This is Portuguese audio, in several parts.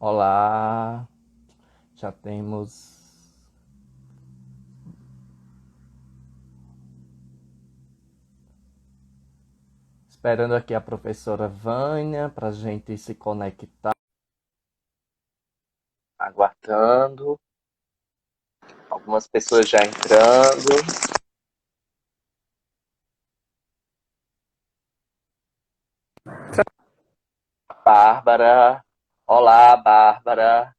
Olá, já temos. Esperando aqui a professora Vânia para a gente se conectar. Aguardando. Algumas pessoas já entrando. Bárbara. Olá, Bárbara.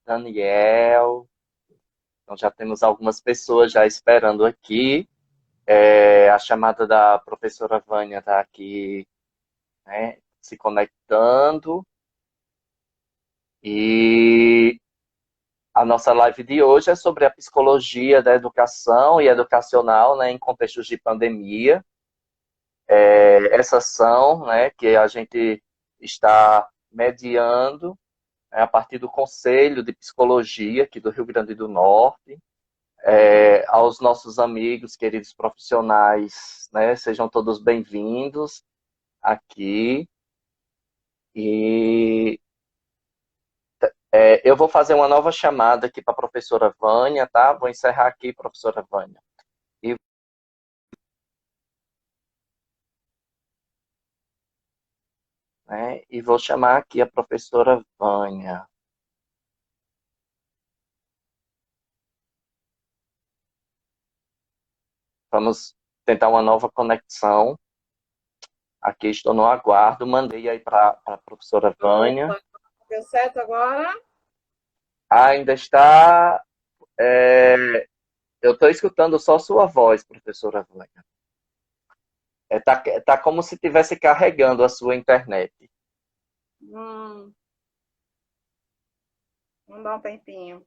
Daniel. Então já temos algumas pessoas já esperando aqui. A chamada da professora Vânia está aqui, né, se conectando. E a nossa live de hoje é sobre a psicologia da educação e educacional, né, em contextos de pandemia. Essa ação, né, que a gente está mediando, né, a partir do Conselho de Psicologia aqui do Rio Grande do Norte, aos nossos amigos, queridos profissionais, né, sejam todos bem-vindos aqui. E eu vou fazer uma nova chamada aqui para a professora Vânia, tá? Vou encerrar aqui, professora Vânia. E, e vou chamar aqui a professora Vânia. Vamos tentar uma nova conexão. Aqui estou no aguardo. Mandei aí para a professora Vânia. Opa, deu certo agora? Ainda está. Eu estou escutando só sua voz, professora Vânia. Tá como se estivesse carregando a sua internet. Hum, vamos dar um tempinho.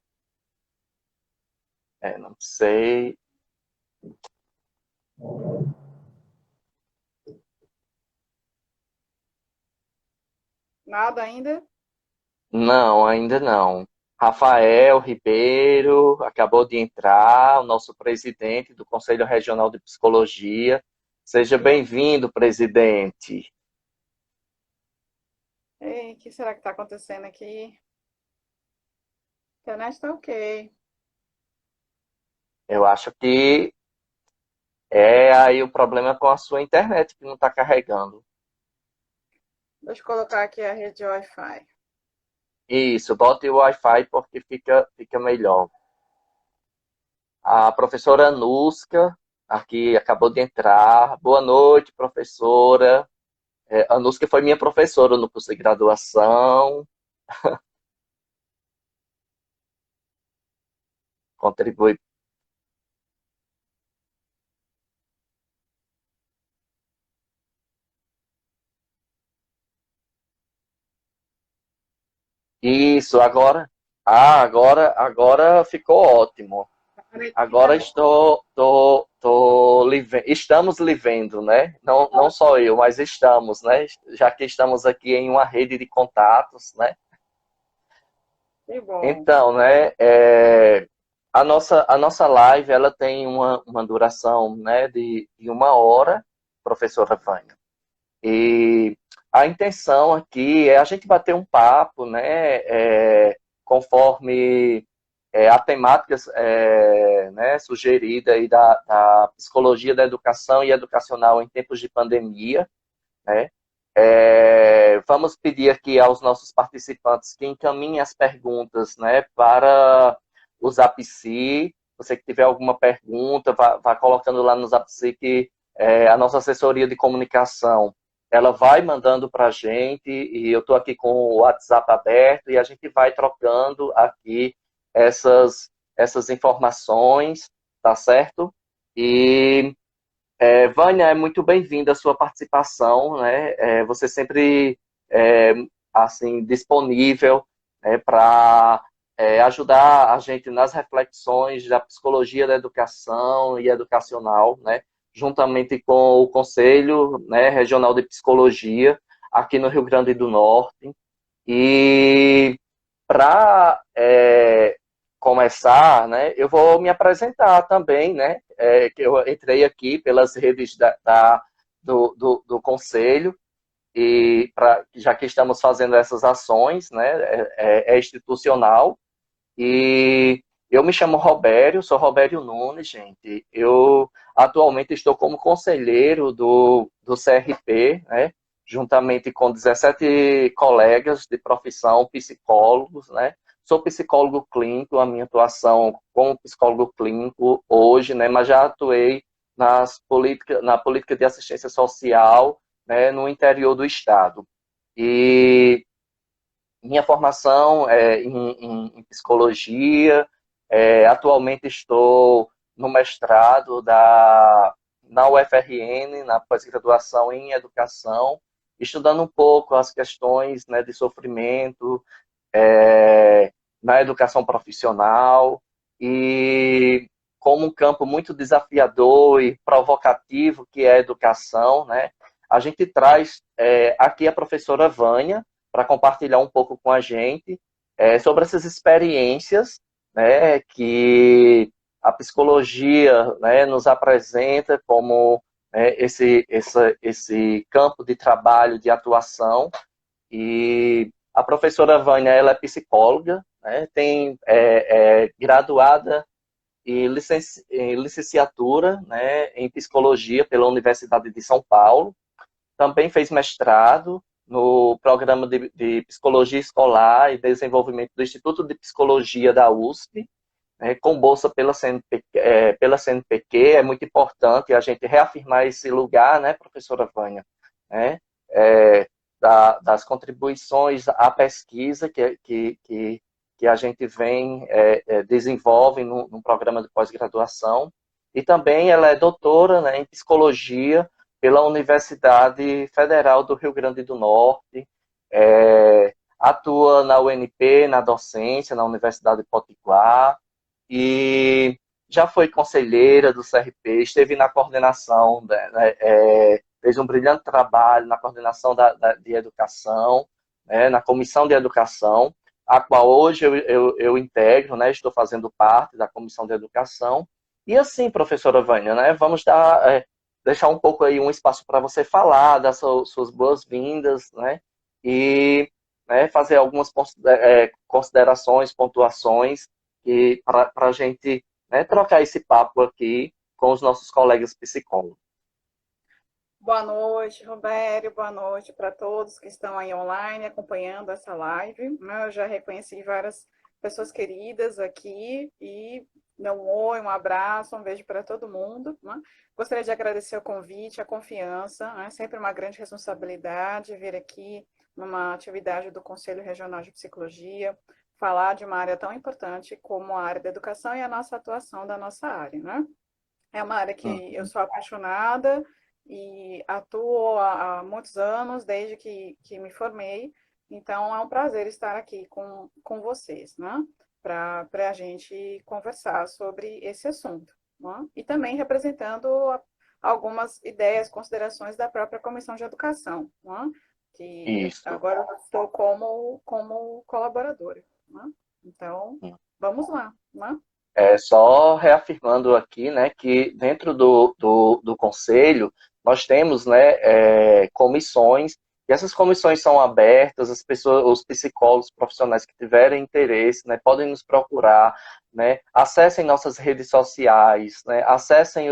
Não sei. Nada ainda? Não, ainda não. Rafael Ribeiro acabou de entrar, o nosso presidente do Conselho Regional de Psicologia. Seja Eu. bem-vindo, presidente. Ei, o que será que está acontecendo aqui? A internet está ok. Eu acho que é aí o problema com a sua internet, que não está carregando. Deixa eu colocar aqui a rede Wi-Fi. Isso, bote o Wi-Fi porque fica melhor. A professora Anuska, aqui acabou de entrar. Boa noite, professora. Anuska foi minha professora no curso de graduação. Contribui. Isso, agora. Agora ficou ótimo. Agora Aparecida. estamos lhe vendo, né? Não só eu, mas estamos, né? Já que estamos aqui em uma rede de contatos, né? Que bom. Então, né? A nossa live, ela tem uma duração, né? De 1 hora, professora Vânia. E a intenção aqui é a gente bater um papo, né? Conforme a temática, né, sugerida aí da psicologia da educação e educacional em tempos de pandemia, né? Vamos pedir aqui aos nossos participantes que encaminhem as perguntas, né, para o Zapsi. Você que tiver alguma pergunta, vá colocando lá no Zapsi que a nossa assessoria de comunicação ela vai mandando para a gente e eu estou aqui com o WhatsApp aberto e a gente vai trocando aqui essas informações, tá certo? E Vânia, é muito bem-vinda a sua participação, né? Você sempre é, assim disponível, né, para ajudar a gente nas reflexões da psicologia da educação e educacional, né? Juntamente com o Conselho, né, Regional de Psicologia aqui no Rio Grande do Norte. E para começar, né, eu vou me apresentar também, né, que eu entrei aqui pelas redes do Conselho já que estamos fazendo essas ações, né, é institucional. E eu me chamo Robério, sou Robério Nunes, gente. Eu atualmente estou como conselheiro do CRP, né, juntamente com 17 colegas de profissão, psicólogos, né. Sou psicólogo clínico, a minha atuação como psicólogo clínico hoje, né, mas já atuei na política de assistência social, né, no interior do estado. E minha formação é em psicologia, atualmente estou no mestrado na UFRN, na pós-graduação em educação, estudando um pouco as questões, né, de sofrimento, na educação profissional, e como um campo muito desafiador e provocativo que é a educação, né, a gente traz aqui a professora Vânia para compartilhar um pouco com a gente sobre essas experiências, né, que a psicologia, né, nos apresenta como esse campo de trabalho, de atuação. E a professora Vânia, ela é psicóloga, né, graduada em licenciatura, né, em psicologia pela Universidade de São Paulo. Também fez mestrado no programa de Psicologia Escolar e Desenvolvimento do Instituto de Psicologia da USP, né, com bolsa pela CNPq. É muito importante a gente reafirmar esse lugar, né, professora Vânia, né, das contribuições à pesquisa que a gente desenvolve no programa de pós-graduação. E também ela é doutora, né, em psicologia pela Universidade Federal do Rio Grande do Norte, atua na UNP, na docência, na Universidade de Potiguar, e já foi conselheira do CRP, esteve na coordenação, fez um brilhante trabalho na coordenação de educação, né, na comissão de educação, a qual hoje eu integro, né, estou fazendo parte da comissão de educação. E assim, professora Vânia, né, vamos deixar um pouco aí um espaço para você falar, dar suas boas-vindas, né, e né, fazer algumas considerações, pontuações, para a gente, né, trocar esse papo aqui com os nossos colegas psicólogos. Boa noite, Robério. Boa noite para todos que estão aí online acompanhando essa live. Eu já reconheci várias pessoas queridas aqui e um oi, um abraço, um beijo para todo mundo. Gostaria de agradecer o convite, a confiança. É sempre uma grande responsabilidade vir aqui numa atividade do Conselho Regional de Psicologia, falar de uma área tão importante como a área da educação e a nossa atuação da nossa área, né? É uma área que eu sou apaixonada e atuo há muitos anos, desde que me formei. Então, é um prazer estar aqui com vocês, né? Para a gente conversar sobre esse assunto, né? E também representando algumas ideias, considerações da própria Comissão de Educação, né? Que Isso. agora eu estou como colaboradora, né? Então, vamos lá, né? Só reafirmando aqui, né, que dentro do Conselho nós temos, né, comissões, e essas comissões são abertas, as pessoas, os psicólogos profissionais que tiverem interesse, né, podem nos procurar, né, acessem nossas redes sociais, né, acessem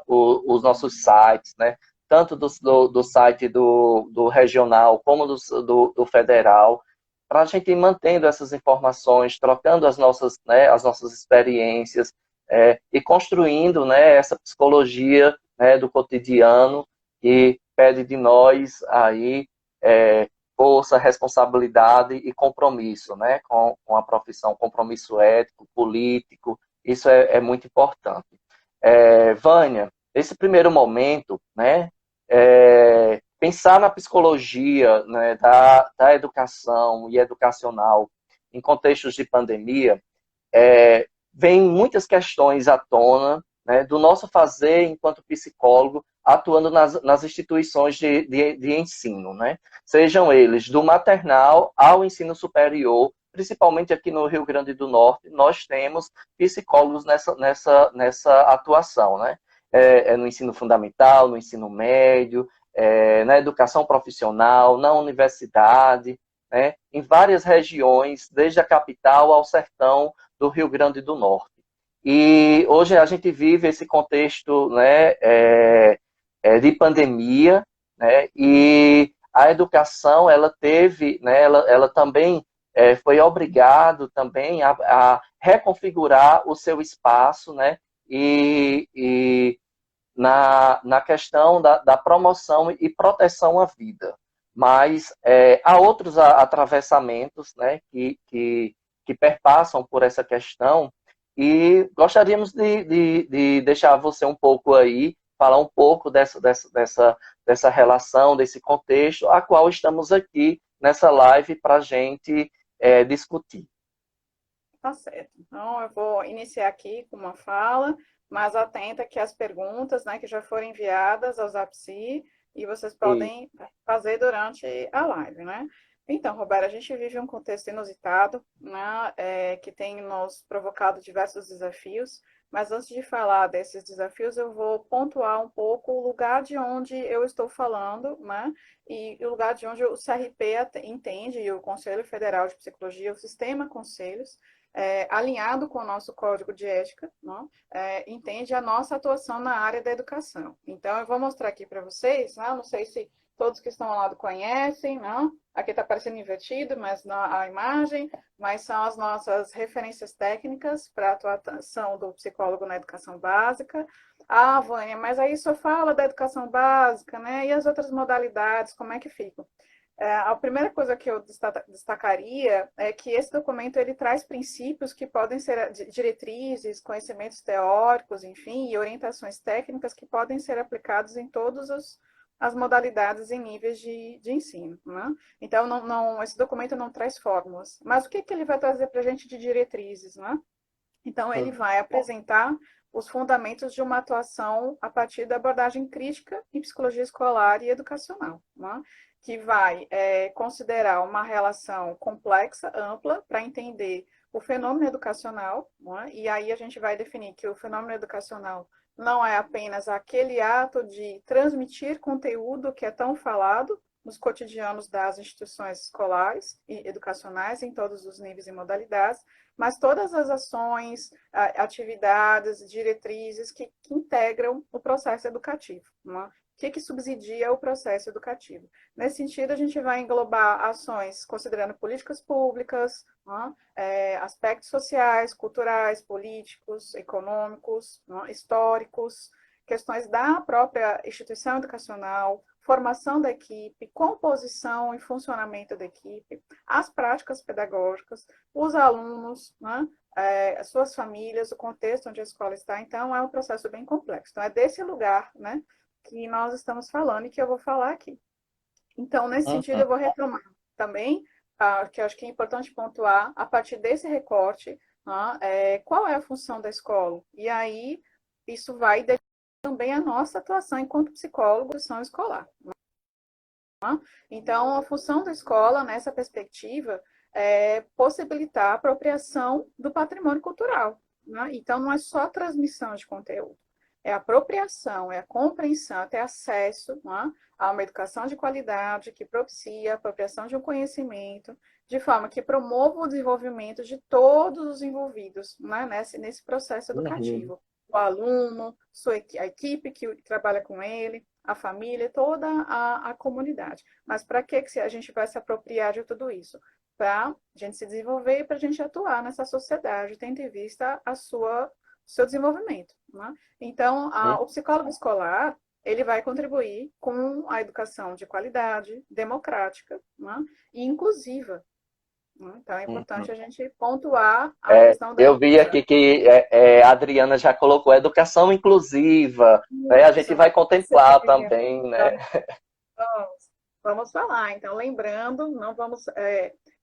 os nossos sites, né, tanto do site do regional como do federal, para a gente ir mantendo essas informações, trocando as nossas experiências, e construindo, né, essa psicologia, né, do cotidiano, que pede de nós aí força, responsabilidade e compromisso, né, com a profissão, compromisso ético, político. Isso é muito importante. Vânia, nesse primeiro momento, né, pensar na psicologia, né, da educação e educacional em contextos de pandemia, vem muitas questões à tona, né, do nosso fazer enquanto psicólogo, atuando nas instituições de ensino, né? Sejam eles do maternal ao ensino superior, principalmente aqui no Rio Grande do Norte, nós temos psicólogos nessa atuação, né? No ensino fundamental, no ensino médio, na educação profissional, na universidade, né, em várias regiões, desde a capital ao sertão do Rio Grande do Norte. E hoje a gente vive esse contexto, né, de pandemia, né, e a educação ela teve, né, ela também foi obrigado também a reconfigurar o seu espaço, né, e na questão da promoção e proteção à vida. Mas há outros atravessamentos, né, que perpassam por essa questão, e gostaríamos de deixar você um pouco aí, falar um pouco dessa relação, desse contexto, a qual estamos aqui nessa live para a gente discutir. Tá certo. Então, eu vou iniciar aqui com uma fala, mas atenta que as perguntas, né, que já foram enviadas ao Zapsi, e vocês E, podem fazer durante a live, né? Então, Roberto, a gente vive um contexto inusitado, né, que tem nos provocado diversos desafios, mas antes de falar desses desafios, eu vou pontuar um pouco o lugar de onde eu estou falando, né, e o lugar de onde o CRP entende, e o Conselho Federal de Psicologia, o Sistema Conselhos, alinhado com o nosso código de ética, não? Entende a nossa atuação na área da educação. Então, eu vou mostrar aqui para vocês, não sei se todos que estão ao lado conhecem, não? Aqui está aparecendo invertido, mas a imagem, mas são as nossas referências técnicas para a atuação do psicólogo na educação básica. Ah, Vânia, mas aí só fala da educação básica, né? E as outras modalidades, como é que ficam? A primeira coisa que eu destacaria é que esse documento ele traz princípios que podem ser diretrizes, conhecimentos teóricos, enfim, e orientações técnicas que podem ser aplicados em todas as modalidades e níveis de ensino. Né? Então, esse documento não traz fórmulas. Mas o que ele vai trazer para a gente de diretrizes? Né? Então, ele vai apresentar os fundamentos de uma atuação a partir da abordagem crítica em psicologia escolar e educacional, né? Que vai considerar uma relação complexa, ampla, para entender o fenômeno educacional, né? E aí a gente vai definir que o fenômeno educacional não é apenas aquele ato de transmitir conteúdo que é tão falado nos cotidianos das instituições escolares e educacionais, em todos os níveis e modalidades, mas todas as ações, atividades, diretrizes que integram o processo educativo. Né? O que subsidia o processo educativo? Nesse sentido, a gente vai englobar ações considerando políticas públicas, né? Aspectos sociais, culturais, políticos, econômicos, né? Históricos, questões da própria instituição educacional, formação da equipe, composição e funcionamento da equipe, as práticas pedagógicas, os alunos, né? As suas famílias, o contexto onde a escola está. Então, é um processo bem complexo. Então, é desse lugar, né, que nós estamos falando e que eu vou falar aqui. Então, nesse sentido, eu vou retomar também, que eu acho que é importante pontuar, a partir desse recorte, né, qual é a função da escola. E aí, isso vai também a nossa atuação enquanto psicólogo de ação escolar. Então, a função da escola, nessa perspectiva, é possibilitar a apropriação do patrimônio cultural. Né? Então, não é só transmissão de conteúdo, é apropriação, é a compreensão, é ter acesso, né, a uma educação de qualidade que propicia a apropriação de um conhecimento, de forma que promova o desenvolvimento de todos os envolvidos, né, nesse processo educativo. O aluno, a equipe que trabalha com ele, a família, toda a comunidade. Mas para que a gente vai se apropriar de tudo isso? Para a gente se desenvolver e para a gente atuar nessa sociedade, tendo em vista seu desenvolvimento. Né? Então, o psicólogo escolar, ele vai contribuir com a educação de qualidade, democrática, né? E inclusiva. Né? Então, é importante a gente pontuar a questão da Eu vi educação. aqui que a Adriana já colocou educação inclusiva, né? A gente Isso, vai contemplar também, né? vamos falar. Então, lembrando, não vamos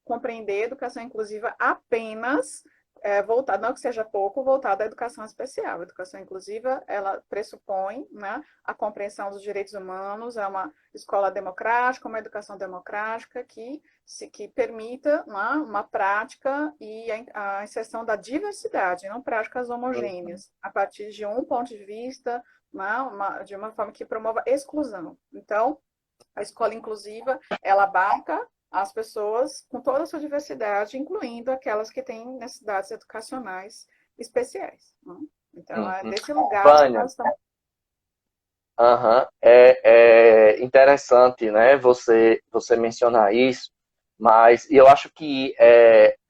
compreender educação inclusiva apenas voltada, não que seja pouco, voltada à educação especial. A educação inclusiva, ela pressupõe, né, a compreensão dos direitos humanos, é uma escola democrática, uma educação democrática que permita, né, uma prática e a inserção da diversidade, não práticas homogêneas, a partir de um ponto de vista, de uma forma que promova exclusão. Então, a escola inclusiva, ela abarca as pessoas com toda a sua diversidade, incluindo aquelas que têm necessidades educacionais especiais. Né? Então, é Uhum. desse lugar que Vânia, nós estamos. aham, é interessante, né, você mencionar isso, mas eu acho que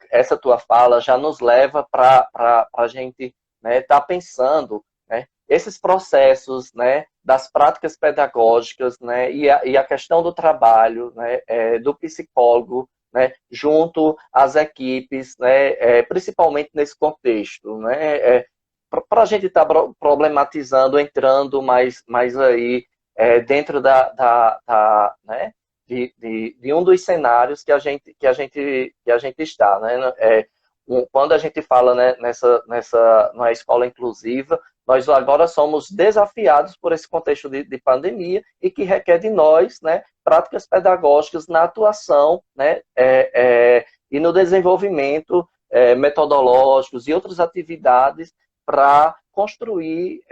essa tua fala já nos leva para a gente, né, tá pensando, né, esses processos, né, das práticas pedagógicas, né, e a questão do trabalho, né, do psicólogo, né, junto às equipes, né, principalmente nesse contexto, né, para a gente estar problematizando, entrando mais aí dentro né, de um dos cenários que a gente está, né? Quando a gente fala, né, numa escola inclusiva, nós agora somos desafiados por esse contexto de pandemia e que requer de nós, né, práticas pedagógicas na atuação, né, e no desenvolvimento metodológicos e outras atividades para construir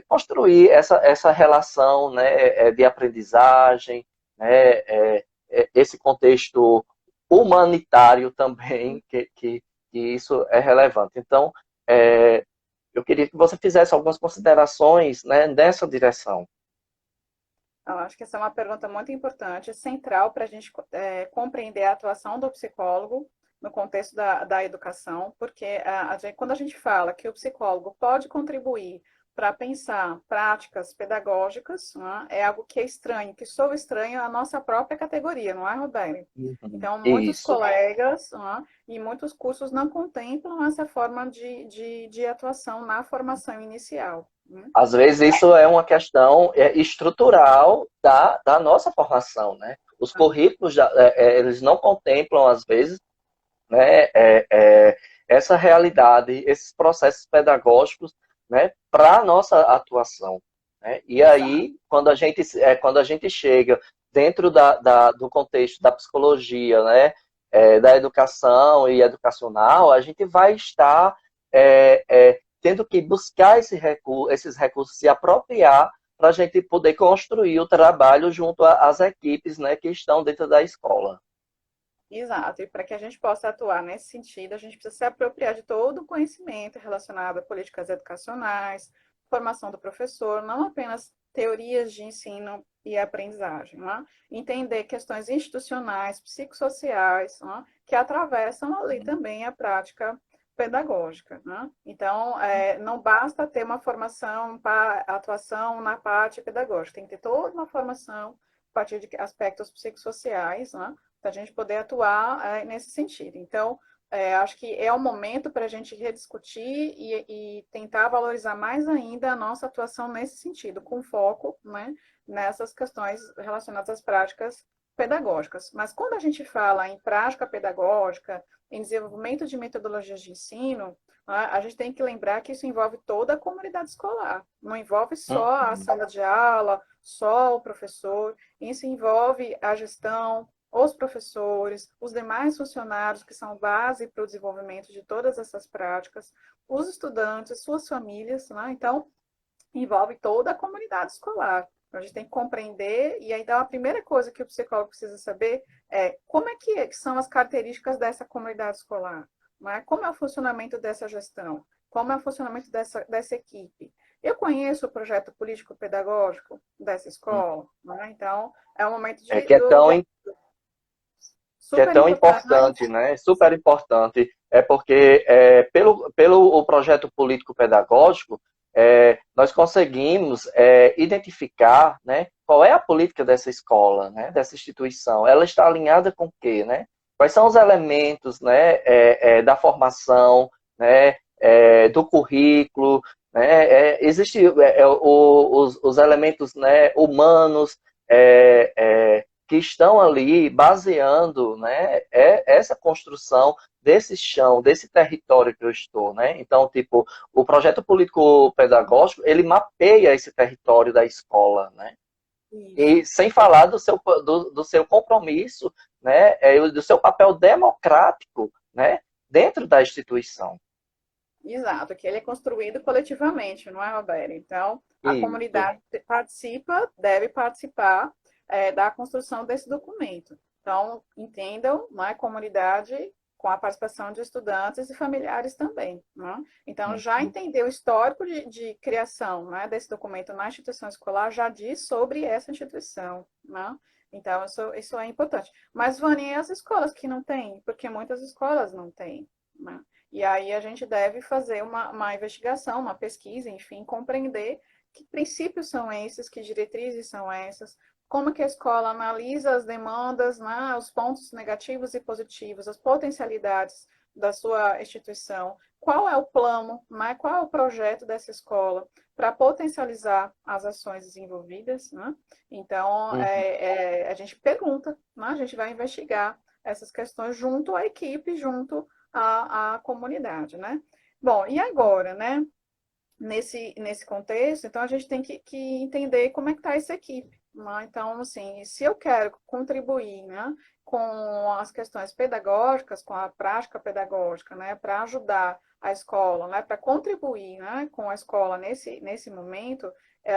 construir essa relação, né, de aprendizagem, né, esse contexto humanitário também, que isso é relevante. Então, eu queria que você fizesse algumas considerações, né, nessa direção. Eu acho que essa é uma pergunta muito importante, central para a gente compreender a atuação do psicólogo no contexto da educação, porque quando a gente fala que o psicólogo pode contribuir para pensar práticas pedagógicas, né, é algo que é estranho, que soa estranho à nossa própria categoria, não é, Roberto? Uhum. Então, muitos Isso. colegas, né, e muitos cursos não contemplam essa forma de atuação na formação inicial. Né? Às vezes isso é uma questão estrutural da nossa formação, né? Os currículos, eles não contemplam, às vezes, né, essa realidade, esses processos pedagógicos, né, para a nossa atuação. Né? E Exato. aí, quando a gente chega dentro do contexto da psicologia, né, da educação e educacional, a gente vai estar tendo que buscar esses recursos, se apropriar para a gente poder construir o trabalho junto às equipes, né, que estão dentro da escola. Exato, e para que a gente possa atuar nesse sentido, a gente precisa se apropriar de todo o conhecimento relacionado a políticas educacionais, formação do professor, não apenas teorias de ensino e aprendizagem, né? Entender questões institucionais, psicossociais, né? Que atravessam ali também a prática pedagógica, né? Então, não basta ter uma formação para atuação na parte pedagógica, tem que ter toda uma formação a partir de aspectos psicossociais, né? Para a gente poder atuar nesse sentido. Então, acho que é o momento para a gente rediscutir e tentar valorizar mais ainda a nossa atuação nesse sentido, com foco, né, nessas questões relacionadas às práticas pedagógicas. Mas quando a gente fala em prática pedagógica, em desenvolvimento de metodologias de ensino, a gente tem que lembrar que isso envolve toda a comunidade escolar, não envolve só a Uhum. sala de aula, só o professor, isso envolve a gestão, os professores, os demais funcionários que são base para o desenvolvimento de todas essas práticas, os estudantes, suas famílias, né? Então, envolve toda a comunidade escolar. Então, a gente tem que compreender, e aí então, a primeira coisa que o psicólogo precisa saber é como é que são as características dessa comunidade escolar, não é? Como é o funcionamento dessa gestão, como é o funcionamento dessa equipe. Eu conheço o projeto político-pedagógico dessa escola, né? Então, é o momento É que é tão que é super tão importante. importante, né? Super importante. É porque, pelo o projeto político-pedagógico, nós conseguimos identificar, né, qual é a política dessa escola, né, dessa instituição. Ela está alinhada com o quê, né? Quais são os elementos, né, da formação, né, do currículo, né? Existe os elementos, né, humanos, que estão ali baseando, né, essa construção desse chão, desse território que eu estou, né? Então, tipo, o projeto político-pedagógico, ele mapeia esse território da escola, né? Isso. E sem falar do seu compromisso, né, do seu papel democrático, né, dentro da instituição. Exato, que ele é construído coletivamente, não é, Roberto? Então, a Isso. comunidade participa, deve participar da construção desse documento. Então, entendam, não é, comunidade com a participação de estudantes e familiares também. Né? Então, já Uhum. entender o histórico de criação, né, desse documento na instituição escolar já diz sobre essa instituição. Né? Então, isso é importante. Mas, Vânia, e as escolas que não têm? Porque muitas escolas não têm. Né? E aí a gente deve fazer uma investigação, uma pesquisa, enfim, compreender que princípios são esses, que diretrizes são essas, como que a escola analisa as demandas, né, os pontos negativos e positivos, as potencialidades da sua instituição, qual é o plano, né, qual é o projeto dessa escola para potencializar as ações desenvolvidas. Né? Então, Uhum. a gente pergunta, né, a gente vai investigar essas questões junto à equipe, junto à comunidade, né? Bom, e agora, né? Nesse contexto, então a gente tem que entender como é que está essa equipe. Né? Então, assim, se eu quero contribuir, né, com as questões pedagógicas, com a prática pedagógica, né, para ajudar a escola, né, para contribuir, né, com a escola nesse momento,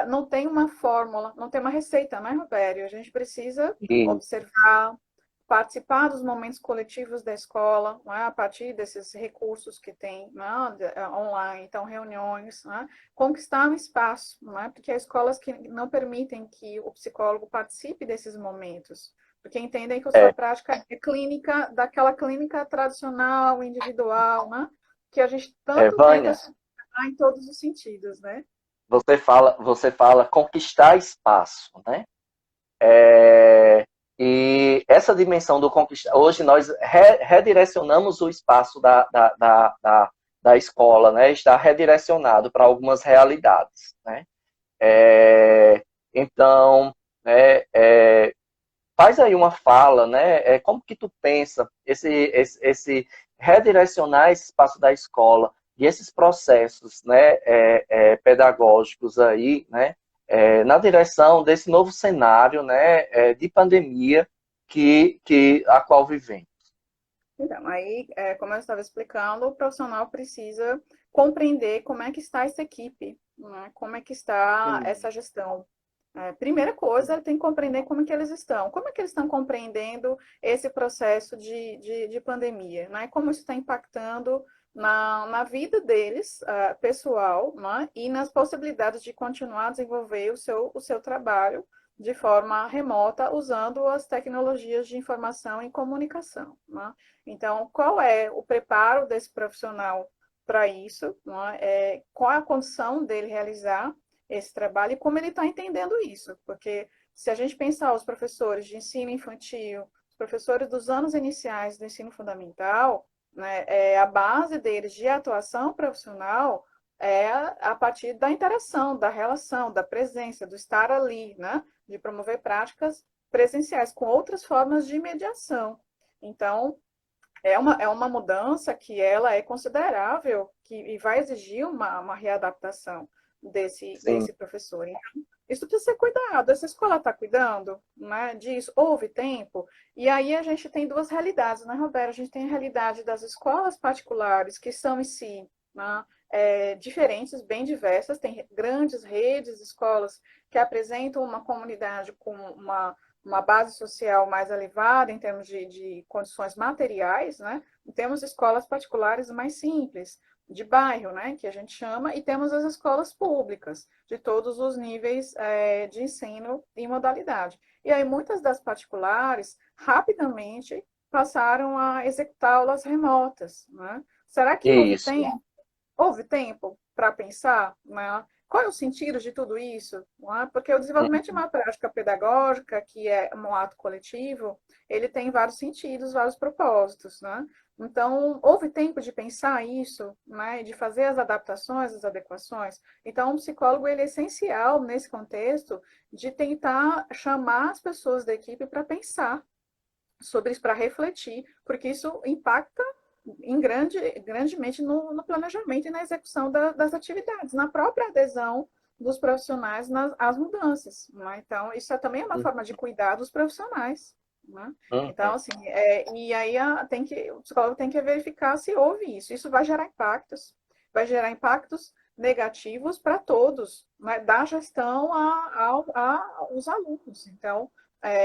não tem uma fórmula, não tem uma receita, né, Roberto? A gente precisa Isso. observar, participar dos momentos coletivos da escola, né, a partir desses recursos que tem, né, online, então reuniões, né, conquistar um espaço, né, porque há escolas que não permitem que o psicólogo participe desses momentos, porque entendem que a sua É, prática é clínica, daquela clínica tradicional, individual, né, que a gente tanto tenta Vânia, superar em todos os sentidos, né? você fala conquistar espaço, né? É, e essa dimensão do conquistar. Hoje nós redirecionamos o espaço da escola, né? Está redirecionado para algumas realidades, né? É, então, faz aí uma fala, né? Como que tu pensa esse redirecionar esse espaço da escola e esses processos, né, pedagógicos aí, né, na direção desse novo cenário, né, de pandemia a qual vivemos. Então, aí, como eu estava explicando, o profissional precisa compreender como é que está essa equipe, né? Como é que está Sim. essa gestão. Primeira coisa, ele tem que compreender como é que eles estão. Como é que eles estão compreendendo esse processo de pandemia, né? Como isso está impactando na vida deles, pessoal, né? E nas possibilidades de continuar a desenvolver o seu trabalho de forma remota, usando as tecnologias de informação e comunicação, né? Então, qual é o preparo desse profissional para isso? Não é? Qual é a condição dele realizar esse trabalho e como ele está entendendo isso? Porque se a gente pensar os professores de ensino infantil, os professores dos anos iniciais do ensino fundamental, né, a base deles de atuação profissional é a partir da interação, da relação, da presença, do estar ali, né, de promover práticas presenciais com outras formas de mediação. Então, é uma mudança que ela é considerável e vai exigir uma readaptação desse Sim. professor. Então, isso precisa ser cuidado. Essa escola está cuidando, né, disso? Houve tempo? E aí a gente tem duas realidades, né, Roberto? A gente tem a realidade das escolas particulares, que são em si, né, diferentes, bem diversas. Tem grandes redes, escolas que apresentam uma comunidade com uma base social mais elevada em termos de condições materiais, né? E temos escolas particulares mais simples, de bairro, né? Que a gente chama, e temos as escolas públicas, de todos os níveis de ensino e modalidade. E aí, muitas das particulares, rapidamente, passaram a executar aulas remotas, né? Será que Isso. houve tempo para pensar, né? Qual é o sentido de tudo isso? Não é? Porque o desenvolvimento de Uhum. uma prática pedagógica, que é um ato coletivo, ele tem vários sentidos, vários propósitos. Né? Então, houve tempo de pensar isso, né? De fazer as adaptações, as adequações. Então, o psicólogo ele é essencial nesse contexto de tentar chamar as pessoas da equipe para pensar sobre isso, para refletir, porque isso impacta grandemente no planejamento e na execução das atividades, na própria adesão dos profissionais às mudanças. Né? Então, isso também é uma forma de cuidar dos profissionais. Né? Então, Uhum. assim, e aí o psicólogo tem que verificar se houve isso. Isso vai gerar impactos. vai gerar impactos negativos para todos, né, da gestão aos alunos. Então,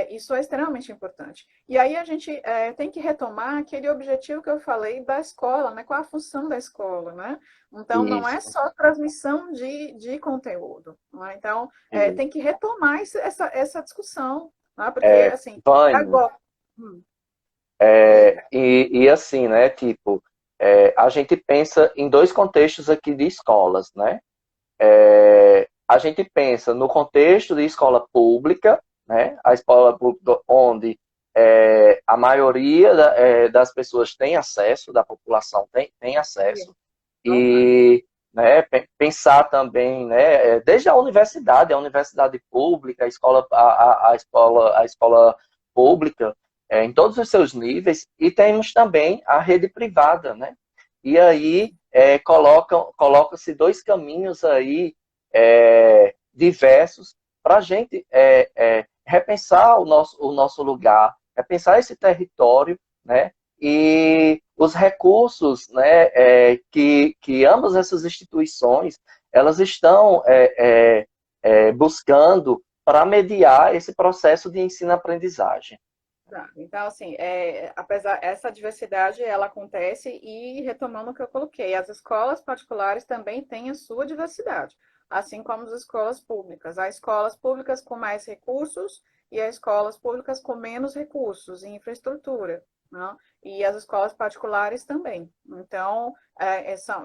isso é extremamente importante. E aí a gente tem que retomar aquele objetivo que eu falei da escola, né? Qual a função da escola, né? Então, não é Isso, só transmissão de conteúdo. Né? Então, isso. tem que retomar essa discussão, né? Porque, assim, Vânia, agora... Hum, diga. e assim, né, tipo, a gente pensa em dois contextos aqui de escolas, né? A gente pensa no contexto de escola pública, né? A escola pública onde a maioria das pessoas tem acesso, da população tem acesso, Normal. e né, pensar também, né, desde a universidade pública, a escola pública, em todos os seus níveis, e temos também a rede privada, né? E aí coloca-se dois caminhos aí diversos para a gente repensar o nosso lugar, repensar esse território, né? E os recursos, né, que ambas essas instituições elas estão buscando para mediar esse processo de ensino-aprendizagem. Tá. Então, assim, apesar essa diversidade, ela acontece e retomando o que eu coloquei, as escolas particulares também têm a sua diversidade, assim como as escolas públicas. Há escolas públicas com mais recursos e há escolas públicas com menos recursos e infraestrutura, né? E as escolas particulares também. Então,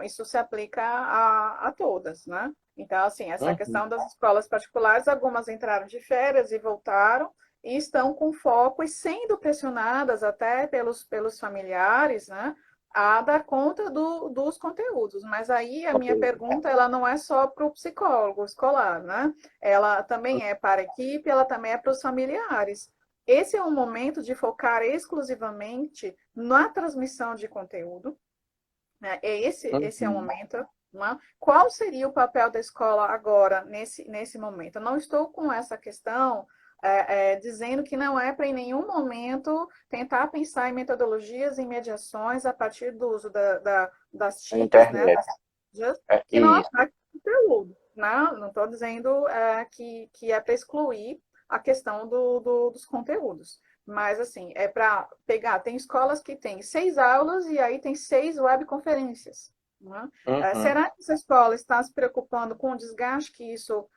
isso se aplica a todas, né? Então, assim, essa Uhum. questão das escolas particulares, algumas entraram de férias e voltaram, e estão com foco e sendo pressionadas até pelos familiares, né, a dar conta dos conteúdos. Mas aí a minha pergunta, ela não é só para o psicólogo escolar, né? Ela também é para a equipe, ela também é para os familiares. Esse é um momento de focar exclusivamente na transmissão de conteúdo, né? Esse é o Uhum. momento. Né? Qual seria o papel da escola agora, nesse momento? Eu não estou com essa questão dizendo que não é para em nenhum momento tentar pensar em metodologias e mediações a partir do uso das TICs, né? Internet. Que não Isso. ataque o conteúdo. Não estou dizendo que é para excluir a questão dos conteúdos. Mas, assim, é para pegar. Tem escolas que têm 6 aulas e aí tem 6 webconferências. Né? Uhum. Será que essa escola está se preocupando com o desgaste que isso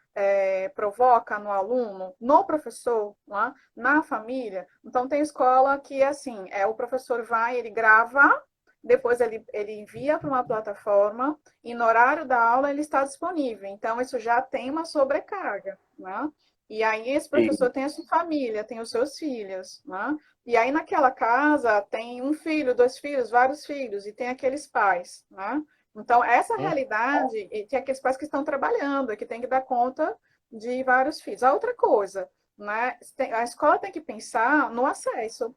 provoca no aluno, no professor, né? Na família? Então, tem escola que, assim, o professor vai, ele grava, depois ele envia para uma plataforma e no horário da aula ele está disponível. Então, isso já tem uma sobrecarga. Né? E aí esse professor Isso. tem a sua família, tem os seus filhos, né? E aí naquela casa tem um filho, 2 filhos, vários filhos, e tem aqueles pais, né? Então, essa Uhum. realidade, e tem aqueles pais que estão trabalhando, e que tem que dar conta de vários filhos. A outra coisa, né? A escola tem que pensar no acesso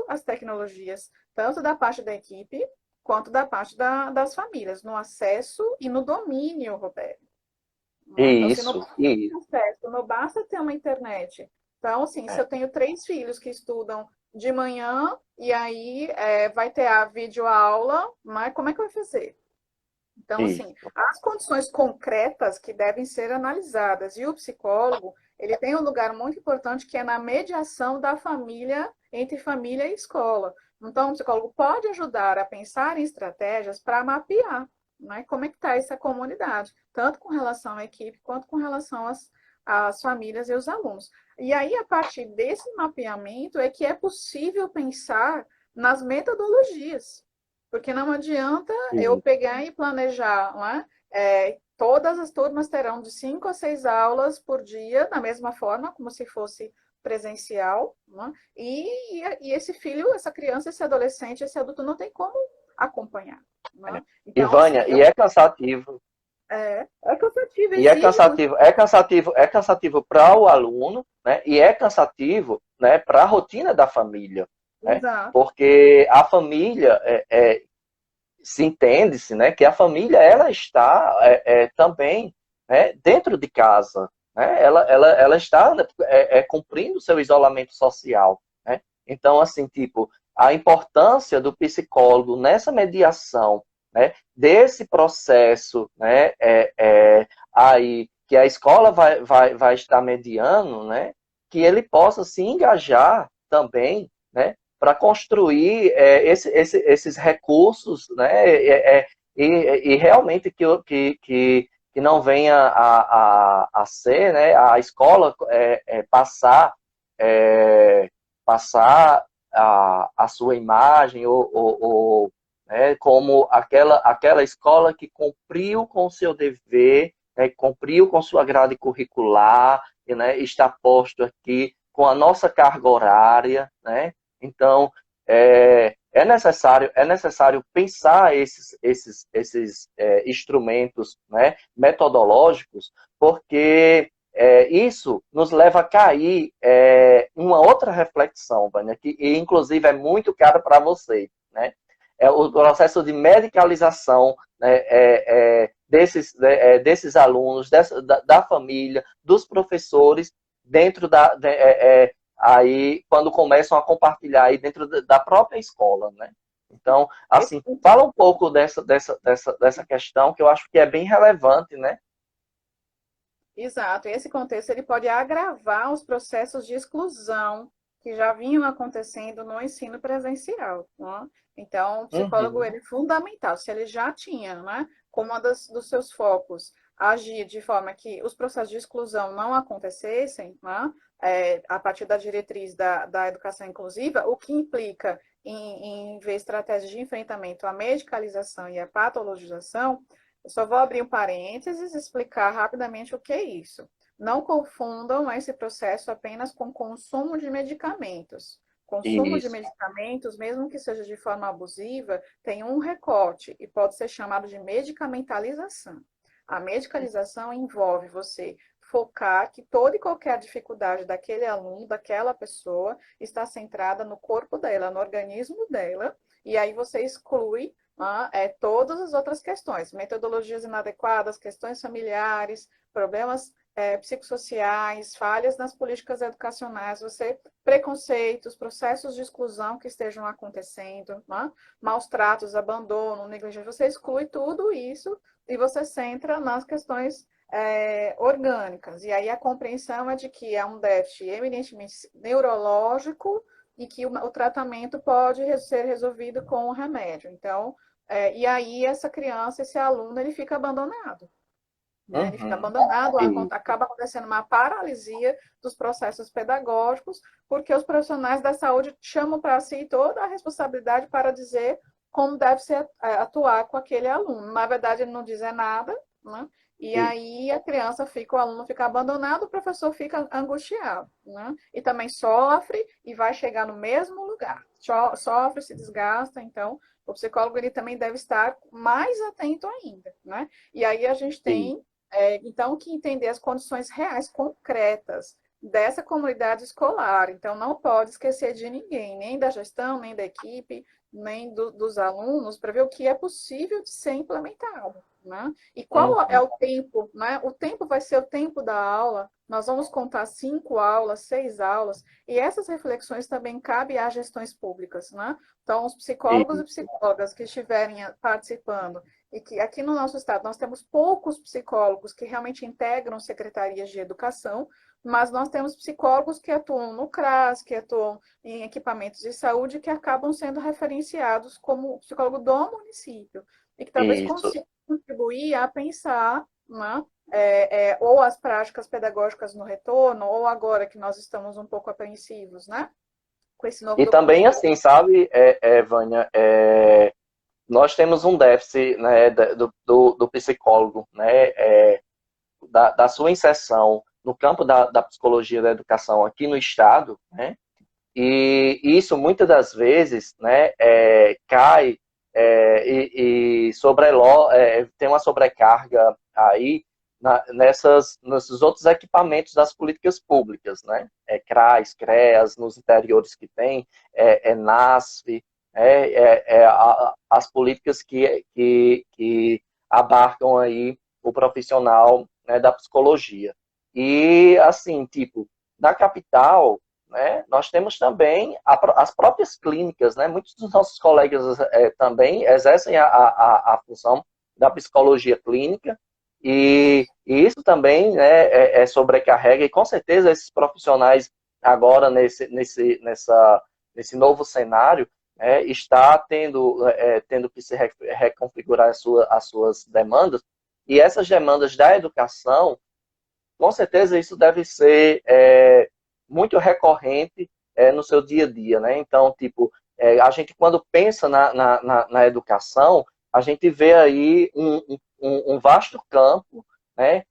às tecnologias, tanto da parte da equipe, quanto da parte das famílias, no acesso e no domínio, Roberto. Né? Então, se não Isso. Isso. basta acesso, não basta ter uma internet. Então, assim, se É. eu tenho 3 filhos que estudam de manhã e aí vai ter a videoaula, mas como é que vai fazer? Então, assim, Isso. as condições concretas que devem ser analisadas. E o psicólogo, ele tem um lugar muito importante que é na mediação da família, entre família e escola. Então, o psicólogo pode ajudar a pensar em estratégias para mapear, né, como é que está essa comunidade, tanto com relação à equipe, quanto com relação às famílias e os alunos. E aí, a partir desse mapeamento, é que é possível pensar nas metodologias. Porque não adianta eu Isso. pegar e planejar, né? Todas as turmas terão de 5 a 6 aulas por dia, da mesma forma, como se fosse presencial, né? E esse filho, essa criança, esse adolescente, esse adulto não tem como acompanhar. Né? E Então, assim, Vânia, e é cansativo. é cansativo, E exige muito. é cansativo para o aluno, né? E é cansativo, né, para a rotina da família, né? Exato. Porque a família se entende-se, né, que a família ela está também, né, dentro de casa, né? Ela está cumprindo o seu isolamento social, né? Então, assim, tipo, a importância do psicólogo nessa mediação né, desse processo, né, aí que a escola vai estar mediando, né, que ele possa se engajar também, né, para construir esses recursos, né, e realmente que não venha a ser, né, a escola passar a sua imagem né, como aquela escola que cumpriu com o seu dever, né, cumpriu com sua grade curricular, e, né, está posto aqui com a nossa carga horária, né? Então, é necessário pensar esses instrumentos, né, metodológicos, porque isso nos leva a cair uma outra reflexão, Vânia, que inclusive é muito cara para você, né? É o processo de medicalização, né, desses alunos, da família, dos professores, dentro aí quando começam a compartilhar aí dentro da própria escola, né? Então, Esse, assim, fala um pouco dessa questão que eu acho que é bem relevante, né? exato. Esse contexto ele pode agravar os processos de exclusão que já vinham acontecendo no ensino presencial, né? Então, o psicólogo Uhum. ele é fundamental. Se ele já tinha, né, como uma dos seus focos, agir de forma que os processos de exclusão não acontecessem, né, a partir da diretriz da educação inclusiva, o que implica em ver estratégias de enfrentamento à medicalização e à patologização. Eu só vou abrir um parênteses e explicar rapidamente o que é isso. Não confundam esse processo apenas com consumo de medicamentos. Consumo de Isso. medicamentos, mesmo que seja de forma abusiva, tem um recorte e pode ser chamado de medicamentalização. A medicalização envolve você focar que toda e qualquer dificuldade daquele aluno, daquela pessoa, está centrada no corpo dela, no organismo dela, e aí você exclui todas as outras questões, metodologias inadequadas, questões familiares, problemas psicossociais, falhas nas políticas educacionais, preconceitos, processos de exclusão que estejam acontecendo, maus tratos, abandono, negligência, você exclui tudo isso e você centra nas questões orgânicas. E aí a compreensão é de que é um déficit eminentemente neurológico e que o tratamento pode ser resolvido com o remédio. Então, e aí essa criança, esse aluno, ele fica abandonado. Né? Ele fica Uhum. abandonado, E, acaba acontecendo uma paralisia dos processos pedagógicos, porque os profissionais da saúde chamam para si toda a responsabilidade para dizer como deve ser atuar com aquele aluno. Na verdade, ele não diz nada, né? E e, aí a criança fica, o aluno fica abandonado, o professor fica angustiado, né? E também sofre e vai chegar no mesmo lugar. Sofre, se desgasta, então o psicólogo ele também deve estar mais atento ainda, né? E aí a gente e, tem então, que entender as condições reais, concretas dessa comunidade escolar. Então, não pode esquecer de ninguém, nem da gestão, nem da equipe, nem dos alunos, para ver o que é possível de ser implementado. Né? E qual é uhum. o tempo? Né? O tempo vai ser o tempo da aula, nós vamos contar 5 aulas, 6 aulas, e essas reflexões também cabem às gestões públicas. Né? Então, os psicólogos e Isso. psicólogas que estiverem participando e que aqui no nosso estado nós temos poucos psicólogos que realmente integram secretarias de educação, mas nós temos psicólogos que atuam no CRAS, que atuam em equipamentos de saúde, que acabam sendo referenciados como psicólogo do município, e que talvez Isso. consigam contribuir a pensar, né, ou as práticas pedagógicas no retorno, ou agora que nós estamos um pouco apreensivos, né, com esse novo E também, documento. assim, sabe, Vânia, nós temos um déficit, né, do psicólogo, né, da sua inserção no campo da psicologia da educação aqui no Estado, né, e isso muitas das vezes, né, cai tem uma sobrecarga aí nesses outros equipamentos das políticas públicas, né? CRAS, CREAS, nos interiores que tem, NASF, as políticas que abarcam aí o profissional, né, da psicologia. E, assim, tipo, na capital, né, nós temos também as próprias clínicas, né? Muitos dos nossos colegas também exercem a função da psicologia clínica, e isso também, né, sobrecarrega, e com certeza esses profissionais agora nesse novo cenário, está tendo que se reconfigurar as suas demandas, e essas demandas da educação, com certeza isso deve ser muito recorrente no seu dia a dia, né? Então, tipo, a gente quando pensa na educação, a gente vê aí um vasto campo, né?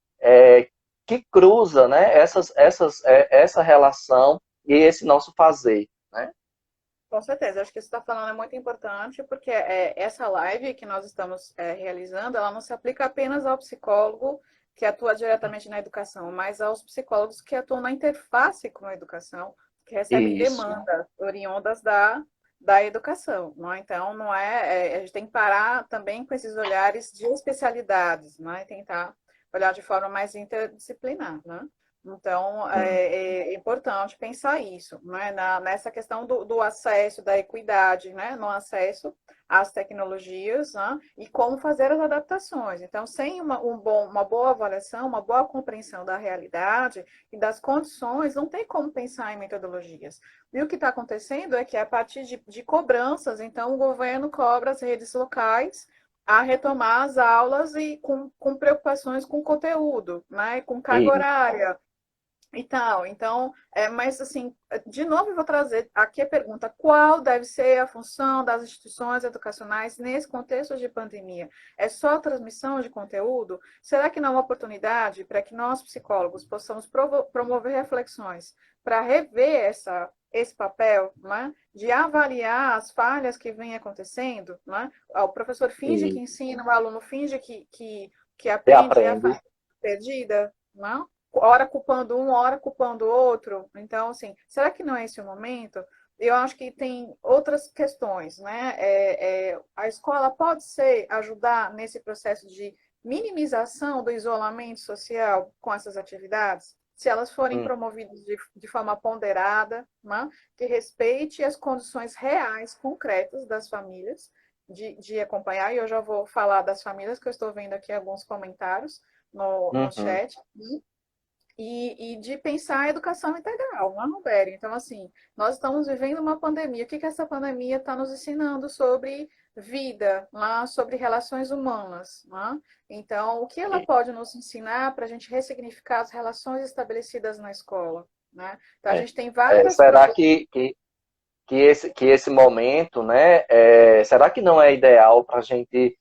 Que cruza, né? Essa relação e esse nosso fazer, né? Com certeza, acho que isso que você está falando é muito importante, porque essa live que nós estamos realizando, ela não se aplica apenas ao psicólogo que atua diretamente na educação, mas aos psicólogos que atuam na interface com a educação, que recebem Isso. demandas oriundas da educação. Não é? Então, não a gente tem que parar também com esses olhares de especialidades, não é? Tentar olhar de forma mais interdisciplinar, né? Então, é importante pensar isso, né? Nessa questão do acesso, da equidade, né? No acesso às tecnologias, né? E como fazer as adaptações. Então, sem uma boa avaliação, uma boa compreensão da realidade e das condições, não tem como pensar em metodologias. E o que está acontecendo é que, a partir de cobranças, então, o governo cobra as redes locais a retomar as aulas e com preocupações com conteúdo, né? Com carga E, horária, e tal. Então, mas assim, de novo eu vou trazer aqui a pergunta: qual deve ser a função das instituições educacionais nesse contexto de pandemia? É só a transmissão de conteúdo? Será que não é uma oportunidade para que nós, psicólogos, possamos promover reflexões para rever esse papel, né? De avaliar as falhas que vêm acontecendo? Né? O professor finge que e, ensina, o aluno finge que e aprende e a aprende. falha perdida, não? Hora culpando um, hora culpando o outro. Então, assim, será que não é esse o momento? Eu acho que tem outras questões, né? A escola pode ajudar nesse processo de minimização do isolamento social com essas atividades, se elas forem Hum, promovidas de forma ponderada, né? Que respeite as condições reais, concretas das famílias de acompanhar, e eu já vou falar das famílias, que eu estou vendo aqui alguns comentários no uhum. chat, e de pensar a educação integral, não é, Roberto? Então, assim, nós estamos vivendo uma pandemia. O que essa pandemia está nos ensinando sobre vida, né? Sobre relações humanas? Né? Então, o que ela pode nos ensinar para a gente ressignificar as relações estabelecidas na escola? Né? Então, a É. gente tem várias Será propostas. que esse momento, né, será que não é ideal para a gente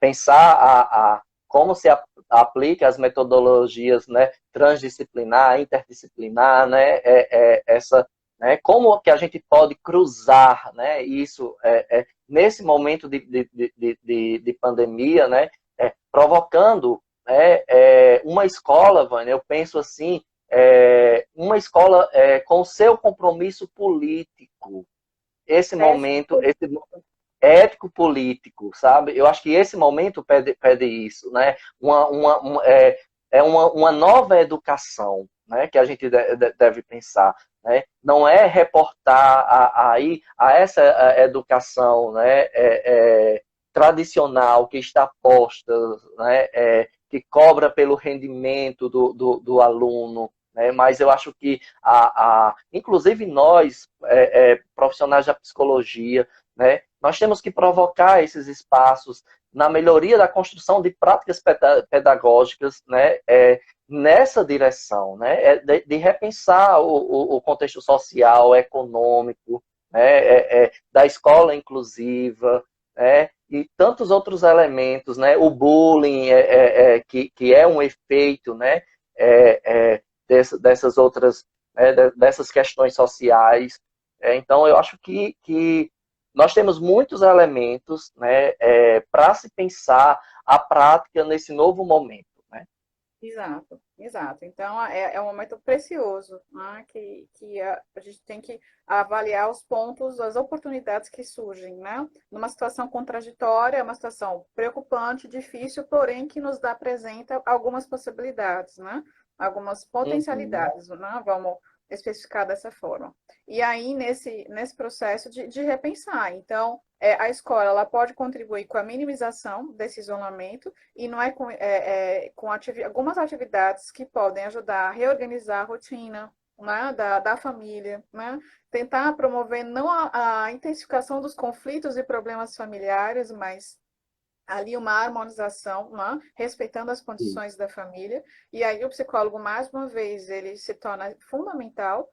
pensar como se aplica as metodologias, né, transdisciplinar, interdisciplinar, né, né, como que a gente pode cruzar, né, isso nesse momento de pandemia, né, provocando uma escola, Vânia, eu penso assim, uma escola com seu compromisso político, esse momento, esse ético-político, sabe? Eu acho que esse momento pede isso, né? Uma nova educação, né? Que a gente deve pensar, né? Não é reportar a essa educação, né? Tradicional que está posta, né? Que cobra pelo rendimento do aluno, né? Mas eu acho que inclusive nós profissionais da psicologia, né? Nós temos que provocar esses espaços na melhoria da construção de práticas pedagógicas, né? Nessa direção, né? De repensar o contexto social, econômico, né? Da escola inclusiva, né? E tantos outros elementos, né? O bullying, que é um efeito, né? Dessas outras, dessas questões sociais. Então, eu acho que nós temos muitos elementos, né, para se pensar a prática nesse novo momento. Né? Exato, exato. Então, é um momento precioso, né, que a gente tem que avaliar os pontos, as oportunidades que surgem, né? Numa situação contraditória, uma situação preocupante, difícil, porém que nos apresenta algumas possibilidades, né? algumas Uhum. potencialidades, né? Vamos especificar dessa forma. E aí, nesse processo de repensar. Então, a escola ela pode contribuir com a minimização desse isolamento e não é com algumas atividades que podem ajudar a reorganizar a rotina, né, da família, né? Tentar promover não a intensificação dos conflitos e problemas familiares, mas ali uma harmonização, né? Respeitando as Sim. condições da família. E aí o psicólogo, mais uma vez, ele se torna fundamental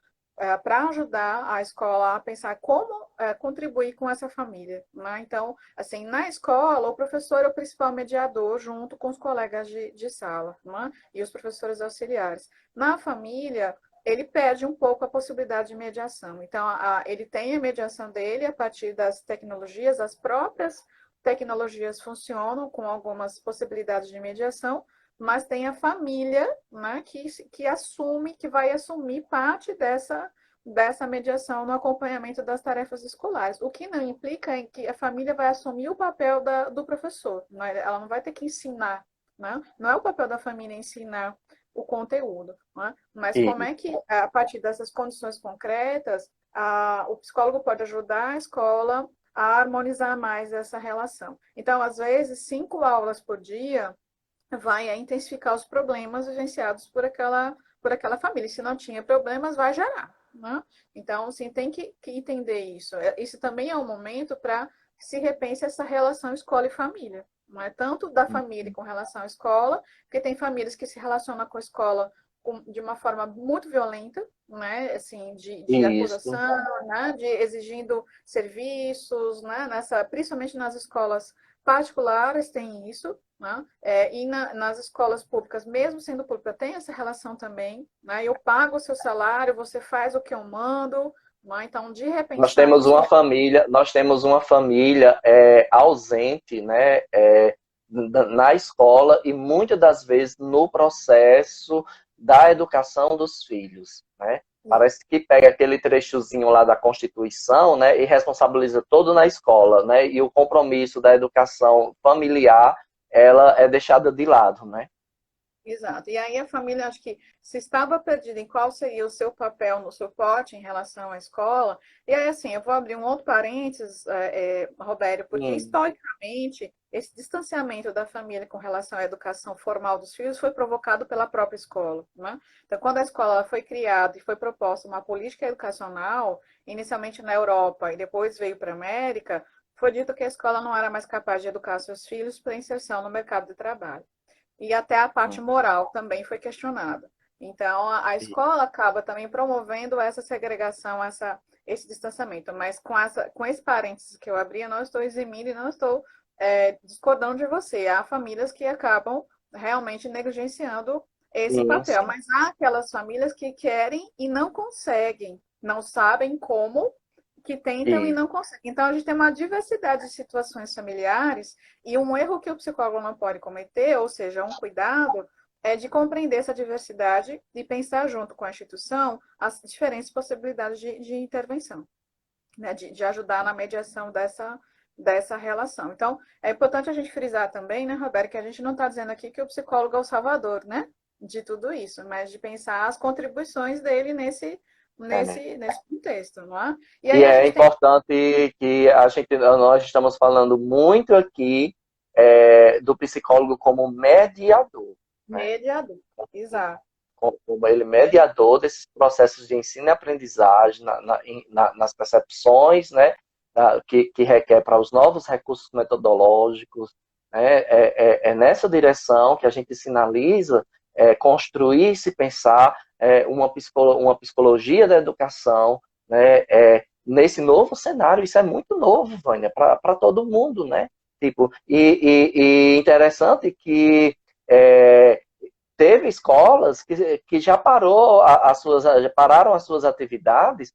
para ajudar a escola a pensar como contribuir com essa família. Né? Então, assim, na escola, o professor é o principal mediador, junto com os colegas de sala, né? E os professores auxiliares. Na família, ele perde um pouco a possibilidade de mediação. Então, ele tem a mediação dele a partir das tecnologias, as próprias tecnologias funcionam com algumas possibilidades de mediação, mas tem a família, né, que assume, que vai assumir parte dessa mediação no acompanhamento das tarefas escolares, o que não implica em que a família vai assumir o papel do professor, né? Ela não vai ter que ensinar, né? Não é o papel da família ensinar o conteúdo, né? Mas como E, é que, a partir dessas condições concretas, o psicólogo pode ajudar a escola a harmonizar mais essa relação. Então, às vezes, 5 aulas por dia vai intensificar os problemas vivenciados por aquela família. Se não tinha problemas, vai gerar. Né? Então, assim, tem que entender isso. Isso também é um momento para que se repense essa relação escola e família. Não é tanto da família com relação à escola, porque tem famílias que se relacionam com a escola de uma forma muito violenta, né? Assim, de isso. acusação, né? De exigindo serviços, né? Principalmente nas escolas particulares tem isso, né? E nas escolas públicas, mesmo sendo pública, tem essa relação também, né? Eu pago o seu salário, você faz o que eu mando, né? Então, de repensar isso. Nós temos uma família ausente, né, na escola e muitas das vezes no processo da educação dos filhos, né? Parece que pega aquele trechozinho lá da Constituição, né, e responsabiliza todo na escola, né? E o compromisso da educação familiar, ela é deixada de lado, né? Exato. E aí a família, acho que se estava perdida em qual seria o seu papel no suporte em relação à escola. E aí, assim, eu vou abrir um outro parênteses, Robério, porque Hum, historicamente esse distanciamento da família com relação à educação formal dos filhos foi provocado pela própria escola, né? Então, quando a escola foi criada e foi proposta uma política educacional, inicialmente na Europa e depois veio para a América, foi dito que a escola não era mais capaz de educar seus filhos para inserção no mercado de trabalho. E até a parte hum, moral também foi questionada. Então, a escola acaba também promovendo essa segregação, esse distanciamento. Mas com esse parênteses que eu abri, eu não estou eximindo e não estou discordando de você. Há famílias que acabam realmente negligenciando esse sim, papel. sim, Mas há aquelas famílias que querem e não conseguem, não sabem como, que tentam e sim, não conseguem. Então, a gente tem uma diversidade de situações familiares e um erro que o psicólogo não pode cometer, ou seja, um cuidado, é de compreender essa diversidade e pensar junto com a instituição as diferentes possibilidades de intervenção, né? De ajudar na mediação dessa relação. Então, é importante a gente frisar também, né, Roberto, que a gente não está dizendo aqui que o psicólogo é o salvador, né, de tudo isso, mas de pensar as contribuições dele nesse, é. nesse, nesse contexto, não é? E E aí a é gente tem importante que nós estamos falando muito aqui do psicólogo como mediador, né? mediador, exato, Como ele mediador desses processos de ensino e aprendizagem, nas percepções, né? Que requer para os novos recursos metodológicos, né? É nessa direção que a gente sinaliza construir, se pensar uma psicologia da educação, né? Nesse novo cenário. Isso é muito novo, Vânia, para todo mundo, né? Tipo, e interessante que teve escolas que já já pararam as suas atividades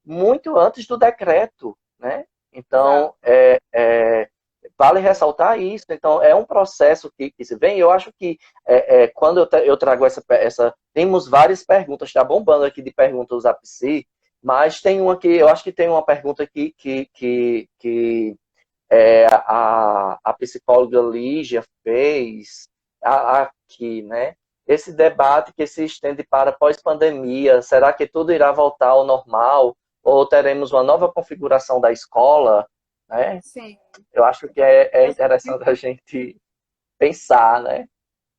muito antes do decreto, né? exato. Então, vale ressaltar isso. Então, é um processo que se vem. Eu acho que quando eu trago temos várias perguntas, está bombando aqui de perguntas a psi, mas tem uma que eu acho que tem uma pergunta aqui que a psicóloga Lígia fez aqui, né? esse debate que se estende para pós-pandemia, será que tudo irá voltar ao normal? Ou teremos uma nova configuração da escola? Né? Sim. Eu acho que é interessante a gente pensar, né?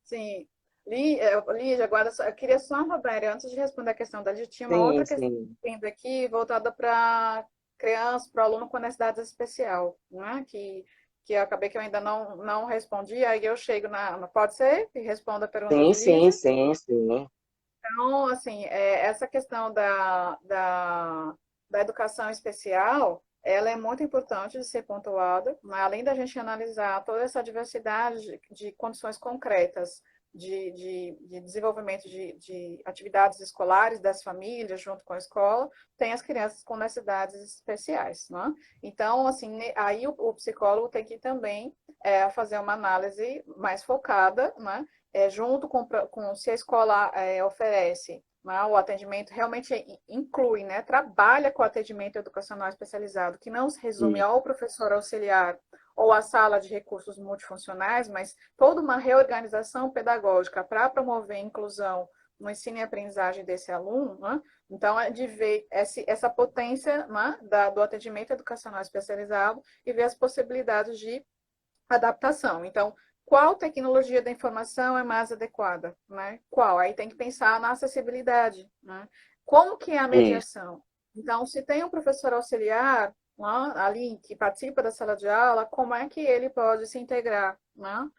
Sim. Lígia, agora eu queria só, Roberto, antes de responder a questão da Lígia, tinha uma Sim, outra questão sim. vindo aqui voltada para criança, para o aluno com necessidades especial, né? Que eu acabei que eu ainda não respondi, aí eu chego pode ser? E respondo a pergunta Sim, de sim, Lígia. sim, sim. Então, assim, essa questão da educação especial, ela é muito importante de ser pontuada, mas além da gente analisar toda essa diversidade de condições concretas de desenvolvimento de atividades escolares das famílias junto com a escola, tem as crianças com necessidades especiais, né? Então, assim, aí o psicólogo tem que também fazer uma análise mais focada, né? Junto com se a escola oferece, né, o atendimento realmente inclui, né, trabalha com atendimento educacional especializado, que não se resume Isso. ao professor auxiliar ou à sala de recursos multifuncionais, mas toda uma reorganização pedagógica para promover a inclusão no ensino e aprendizagem desse aluno, né? Então, é de ver essa potência, né, do atendimento educacional especializado e ver as possibilidades de adaptação. Então, qual tecnologia da informação é mais adequada, né? Qual? Aí tem que pensar na acessibilidade, né? Como que é a Isso. mediação? Então, se tem um professor auxiliar, né, ali que participa da sala de aula, como é que ele pode se integrar, né,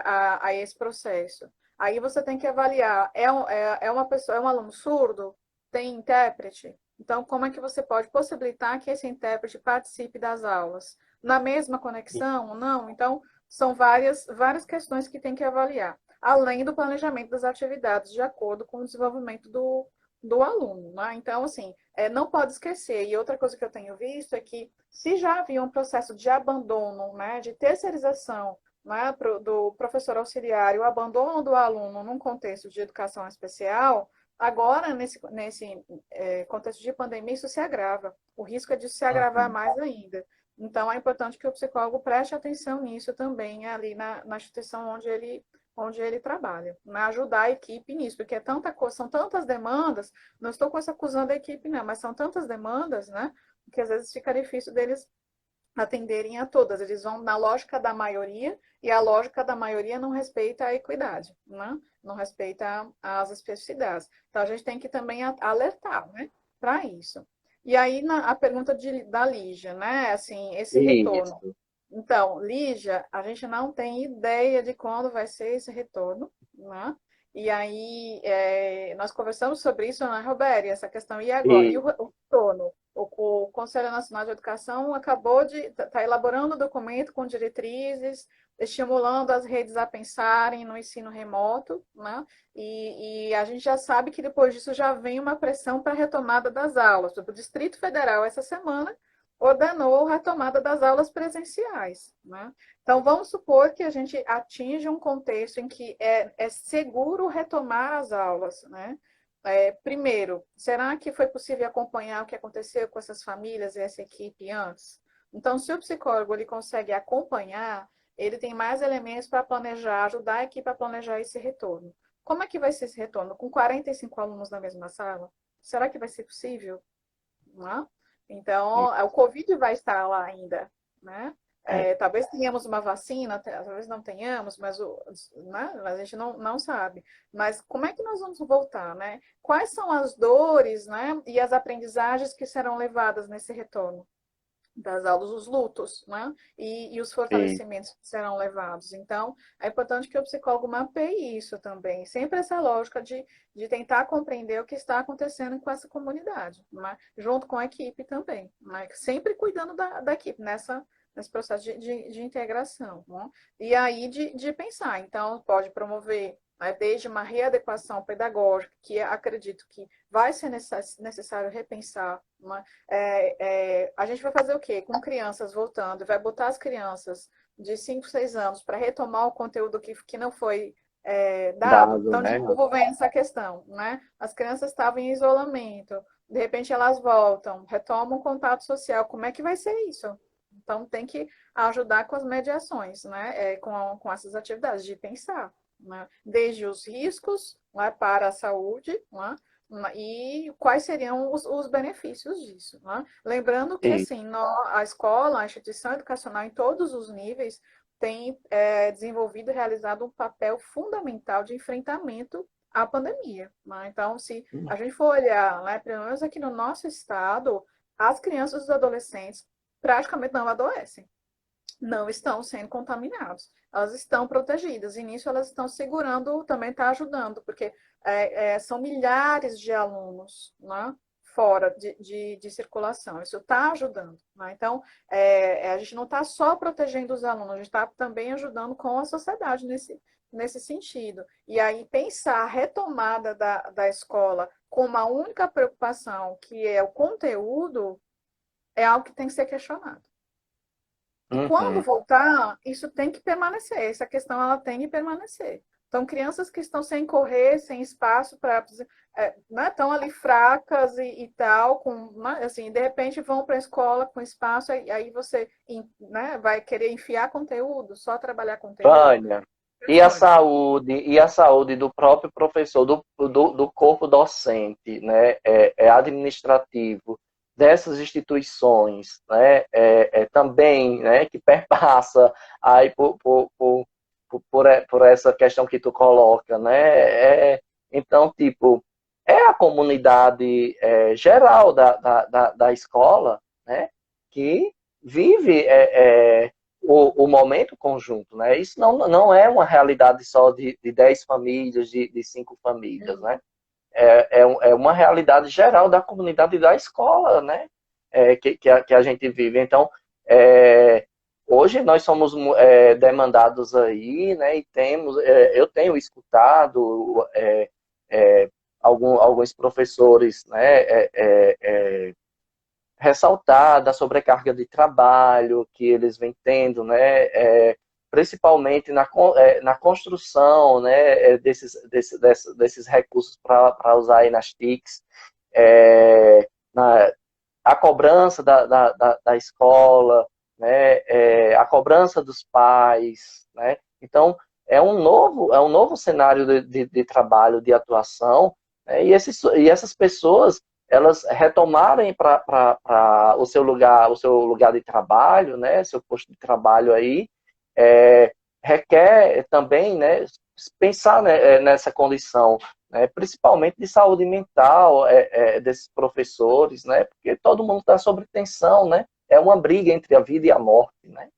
a esse processo? Aí você tem que avaliar, é uma pessoa, é um aluno surdo? Tem intérprete? Então, como é que você pode possibilitar que esse intérprete participe das aulas? Na mesma conexão ou não? Então, são várias questões que tem que avaliar, além do planejamento das atividades de acordo com o desenvolvimento do aluno. Né? Então, assim, não pode esquecer. E outra coisa que eu tenho visto é que, se já havia um processo de abandono, né, de terceirização, né, do professor auxiliar, e o abandono do aluno num contexto de educação especial, agora, nesse contexto de pandemia, isso se agrava. O risco é de se agravar Uhum. mais ainda. Então, é importante que o psicólogo preste atenção nisso também, ali na instituição onde ele trabalha, né? Ajudar a equipe nisso, porque são tantas demandas, não estou acusando a equipe, não, mas são tantas demandas, né? Que às vezes fica difícil deles atenderem a todas. Eles vão na lógica da maioria, e a lógica da maioria não respeita a equidade, né? Não respeita as especificidades. Então, a gente tem que também alertar, né, para isso. E aí, a pergunta da Lígia, né? Assim, esse retorno. Isso. Então, Lígia, a gente não tem ideia de quando vai ser esse retorno, né? E aí, nós conversamos sobre isso, né, Roberto? Essa questão, e agora? E Isso. o retorno? O Conselho Nacional de Educação acabou de estar elaborando um documento com diretrizes, estimulando as redes a pensarem no ensino remoto, né? E a gente já sabe que depois disso já vem uma pressão para a retomada das aulas. O Distrito Federal, essa semana, ordenou a retomada das aulas presenciais, né? Então, vamos supor que a gente atinge um contexto em que é seguro retomar as aulas, né? Primeiro, será que foi possível acompanhar o que aconteceu com essas famílias e essa equipe antes? Então, se o psicólogo ele consegue acompanhar, ele tem mais elementos para planejar, ajudar a equipe a planejar esse retorno. Como é que vai ser esse retorno? Com 45 alunos na mesma sala? Será que vai ser possível? Não é? Então, o Covid vai estar lá ainda, né? É. Talvez tenhamos uma vacina, talvez não tenhamos, né? A gente não sabe. Mas como é que nós vamos voltar, né? Quais são as dores, né? E as aprendizagens que serão levadas nesse retorno das aulas, os lutos, né? E os Isso. fortalecimentos que serão levados. Então, é importante que o psicólogo mapeie isso também. Sempre essa lógica de tentar compreender o que está acontecendo com essa comunidade, né? Junto com a equipe também, né? Sempre cuidando da equipe nesse processo de integração, né? E aí de pensar. Então, pode promover, né, desde uma readequação pedagógica, que acredito que vai ser necessário repensar, né? A gente vai fazer o quê? Com crianças voltando, vai botar as crianças de 5, 6 anos para retomar o conteúdo que não foi dado. Dado, Então, de né? novo, vem essa questão, né? As crianças estavam em isolamento, de repente elas voltam, retomam o contato social. Como é que vai ser isso? Então, tem que ajudar com as mediações, né? Com essas atividades, de pensar. né? Desde os riscos, né, para a saúde, né, e quais seriam os benefícios disso, né? Lembrando que E, assim, a escola, a instituição educacional em todos os níveis tem desenvolvido e realizado um papel fundamental de enfrentamento à pandemia, né? Então, se a gente for olhar, né, pelo menos aqui no nosso estado, as crianças e os adolescentes praticamente não adoecem, não estão sendo contaminados. Elas estão protegidas, e nisso elas estão segurando, também está ajudando, porque são milhares de alunos, né, fora de circulação. Isso está ajudando. Né? Então, a gente não está só protegendo os alunos, a gente está também ajudando com a sociedade nesse sentido. E aí, pensar a retomada da escola com uma única preocupação, que é o conteúdo, é algo que tem que ser questionado. E quando uhum. voltar, isso tem que permanecer, essa questão ela tem que permanecer. Então, crianças que estão sem correr, sem espaço para, né, estão ali fracas e tal, com, né, assim, de repente vão para a escola com espaço, aí você, né, vai querer enfiar conteúdo, só trabalhar conteúdo. Vânia, Pode. e a saúde do próprio professor, do corpo docente, né, administrativo dessas instituições, né, também, né, que perpassa aí por essa questão que tu coloca, né, então, tipo, é a comunidade geral da escola, né, que vive o momento conjunto, né? Isso não é uma realidade só de 10 famílias, de 5 famílias, né? É uma realidade geral da comunidade da escola, né? Que a gente vive. Então, hoje nós somos demandados aí, né? E eu tenho escutado alguns professores, né? Ressaltar da sobrecarga de trabalho que eles vêm tendo, né, principalmente na construção, né, desses recursos para usar aí nas TICs, na, a cobrança da escola, né, a cobrança dos pais, né, então é um novo cenário de trabalho, de atuação, né, e essas pessoas elas retomarem para o seu lugar de trabalho, né, seu posto de trabalho aí, requer também, né, pensar, né, nessa condição, né, principalmente de saúde mental desses professores, né, porque todo mundo está sob tensão, né, é uma briga entre a vida e a morte, né.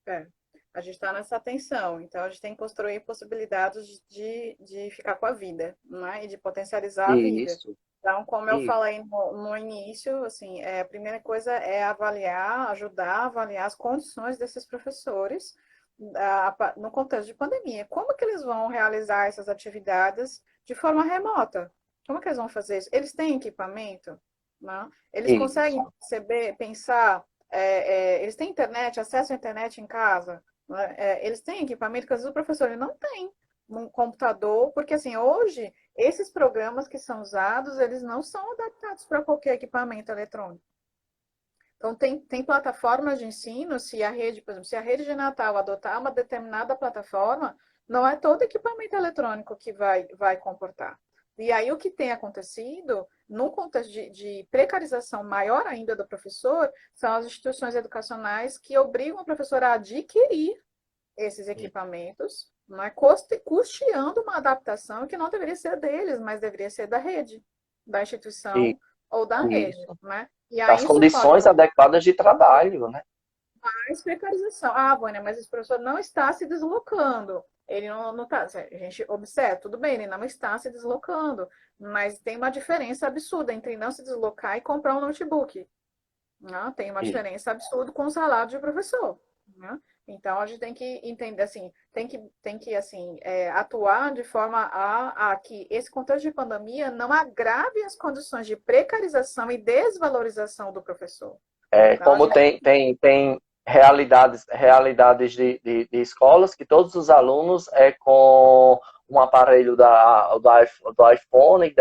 É, a gente está nessa tensão, então a gente tem que construir possibilidades de ficar com a vida, né? E de potencializar a vida. Isso, Então, como eu isso, falei no início, assim, a primeira coisa é avaliar, ajudar a avaliar as condições desses professores no contexto de pandemia. Como que eles vão realizar essas atividades de forma remota? Como que eles vão fazer isso? Eles têm equipamento? Né? Eles conseguem isso, perceber, pensar eles têm internet, acesso à internet em casa, né? Eles têm equipamento que às vezes o professor ele não tem um computador, porque assim, hoje, esses programas que são usados, eles não são adaptados para qualquer equipamento eletrônico. Então, tem plataformas de ensino, se a rede, por exemplo, se a rede de Natal adotar uma determinada plataforma, não é todo equipamento eletrônico que vai comportar. E aí, o que tem acontecido, num contexto de precarização maior ainda do professor, são as instituições educacionais que obrigam o professor a adquirir esses equipamentos, não é? Custeando uma adaptação que não deveria ser deles, mas deveria ser da rede, da instituição ou da rede, isso. né? E aí Das isso pode condições adequadas de trabalho, né. mais precarização. Ah, Vânia, mas esse professor não está se deslocando. Ele não está. A gente observa, tudo bem, ele não está se deslocando, mas tem uma diferença absurda entre não se deslocar e comprar um notebook. Né? Tem uma E, diferença absurda com o salário de professor. Né? Então a gente tem que entender assim, tem que assim, atuar de forma a que esse contexto de pandemia não agrave as condições de precarização e desvalorização do professor. Então a como gente tem realidades de escolas que todos os alunos com um aparelho do iPhone,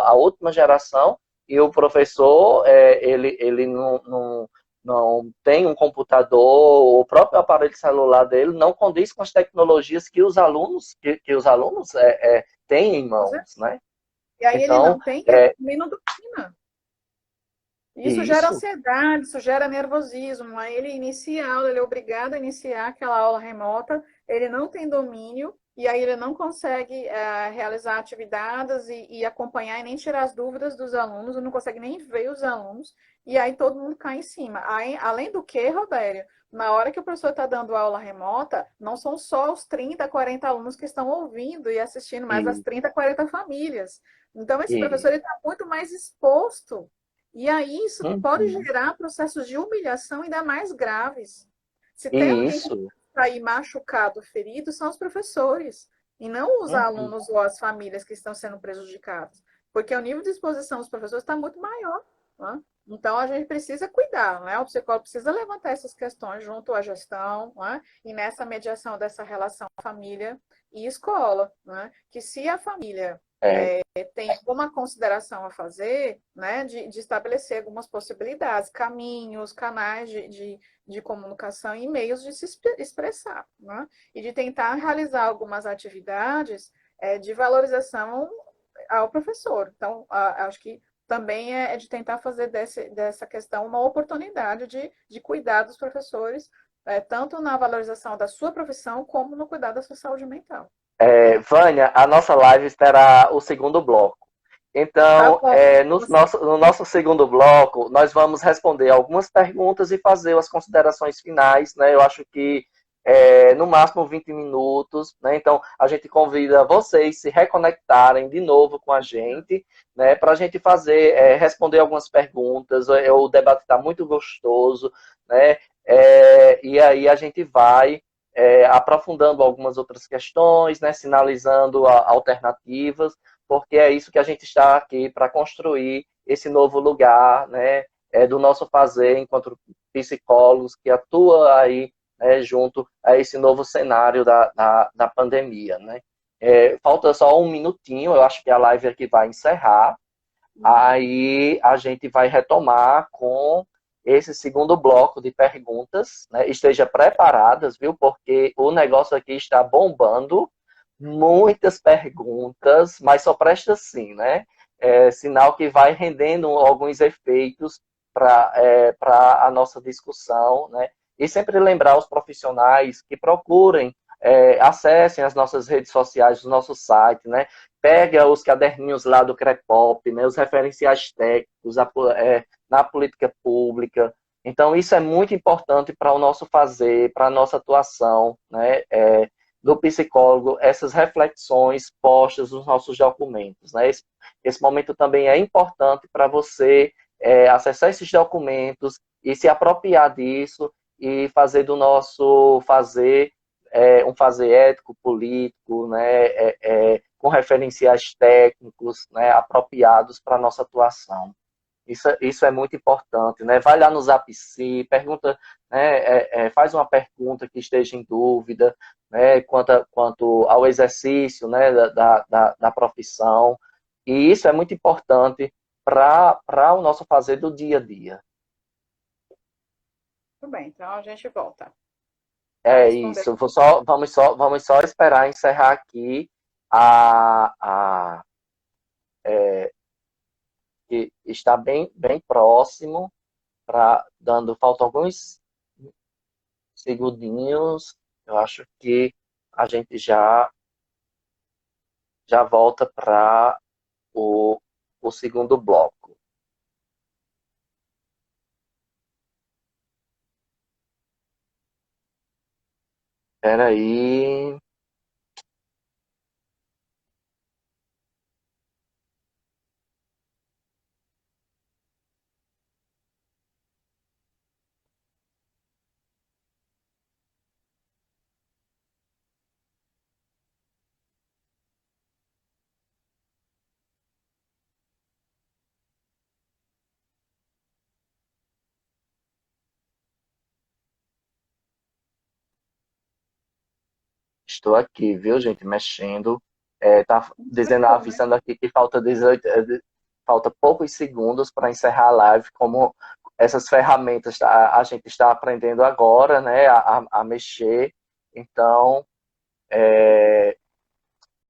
a última geração, e o professor, ele não tem um computador, o próprio aparelho celular dele não condiz com as tecnologias que os alunos, têm em mãos, né? E aí ele Então, não tem, ele é também não domina. Isso gera isso. ansiedade, isso gera nervosismo. Aí ele inicia a aula, ele é obrigado a iniciar aquela aula remota, ele não tem domínio, e aí ele não consegue realizar atividades e acompanhar e nem tirar as dúvidas dos alunos, não consegue nem ver os alunos, e aí todo mundo cai em cima. Aí, além do que, Robério, na hora que o professor está dando aula remota, não são só os 30, 40 alunos que estão ouvindo e assistindo, mas as E, 30, 40 famílias. Então, esse e, professor está muito mais exposto e aí isso pode uhum, gerar processos de humilhação ainda mais graves. Se tem e alguém que isso. está aí machucado, ferido, são os professores, e não os Uhum, alunos ou as famílias que estão sendo prejudicados, porque o nível de exposição dos professores está muito maior. Né? Então a gente precisa cuidar, né? O psicólogo precisa levantar essas questões junto à gestão, né? E nessa mediação dessa relação família e escola, né? Que se a família é, tem alguma consideração a fazer, né, de estabelecer algumas possibilidades, caminhos, canais de comunicação e meios de se expressar, né, e de tentar realizar algumas atividades de valorização ao professor. Então, acho que também é de tentar fazer dessa questão uma oportunidade de cuidar dos professores, tanto na valorização da sua profissão, como no cuidado da sua saúde mental. Vânia, a nossa live terá o segundo bloco. Tá Então, bom. no nosso segundo bloco, nós vamos responder algumas perguntas e fazer as considerações finais, né? Eu acho que no máximo 20 minutos, né? Então, a gente convida vocês se reconectarem de novo com a gente, né? Para a gente responder algumas perguntas. O debate está muito gostoso, né? E aí a gente vai aprofundando algumas outras questões, né? Sinalizando alternativas, porque é isso que a gente está aqui para construir esse novo lugar, né, do nosso fazer enquanto psicólogos que atua aí, né, junto a esse novo cenário da pandemia, né. Falta só um minutinho, eu acho que a live aqui vai encerrar, aí a gente vai retomar com esse segundo bloco de perguntas, né? Esteja preparadas, viu? Porque o negócio aqui está bombando, muitas perguntas, mas só presta assim, né? Sinal que vai rendendo alguns efeitos para a nossa discussão, né? E sempre lembrar os profissionais que procurem, acessem as nossas redes sociais, o nosso site, né? Pega os caderninhos lá do CREPOP, né? Os referenciais técnicos na política pública. Então, isso é muito importante para o nosso fazer, para a nossa atuação, né? Do psicólogo, essas reflexões postas nos nossos documentos. Né? Esse momento também é importante para você acessar esses documentos e se apropriar disso e fazer do nosso fazer um fazer ético, político, né? Com referenciais técnicos, né? Apropriados para a nossa atuação. Isso é muito importante, né? Vai lá no Zapsi, pergunta, né? Faz uma pergunta que esteja em dúvida, né? Quanto ao exercício, né? Da profissão. E isso é muito importante para o nosso fazer do dia a dia. Tudo bem, então a gente volta para É responder. isso. Vamos só esperar encerrar aqui a que está bem próximo, faltam alguns segundinhos. Eu acho que a gente já volta para o segundo bloco. Espera aí. Estou aqui, viu, gente? Mexendo. Tá dizendo, Bom, né? avisando aqui que falta 18, falta poucos segundos para encerrar a live, como essas ferramentas a gente está aprendendo agora, né, a mexer. Então,